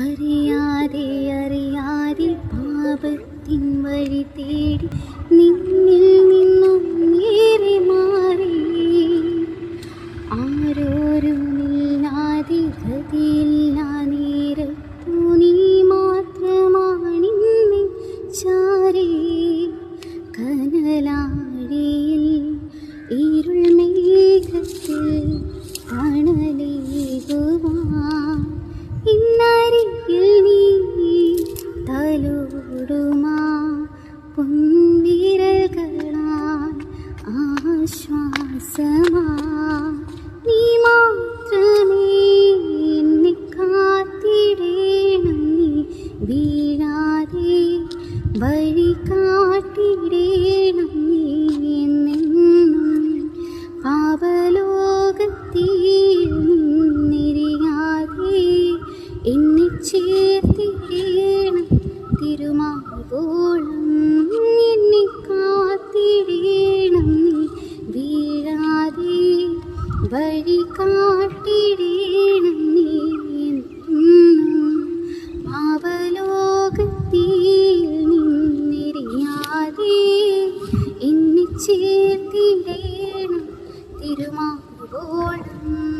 അറിയാതെ അറിയാതെ പാപത്തിൻ വഴി തേടി നിന്നിൽ നിന്നും ഏറെ മാറി. ആരോരുമില്ലാതെ ഗതിയില്ലാ നേരത്തു നീ മാത്രമാണിന്നെ ചാരി. കനലാഴിയിൽ ഇരുൾ മേഘത്തിൽ തണലേകുവാൻ ഇന്നരികിൽ നീ തലോടുമാ പൊൻവിരൽകളാൽ ആശ്വാസമാ. നീ മാത്രമേ എന്നെ കാത്തിടേണം, നീ വീഴാതെ വഴി കാട്ടിടേണം നീ എന്നെന്നും. പാപലോകത്തിൽ നിന്നിരിയാതെ എന്നെ ചേർത്തിടേണം തിരുമാവോളം. എന്നെ കാത്തിടേണം നീ വീഴാതെ വഴി കാട്ടിടേണം നീ എന്നും. പാപലോകത്തിൽ നിന്നിരിയാതെ എന്നെ ചേർത്തിടേണം തിരുമാവോളം.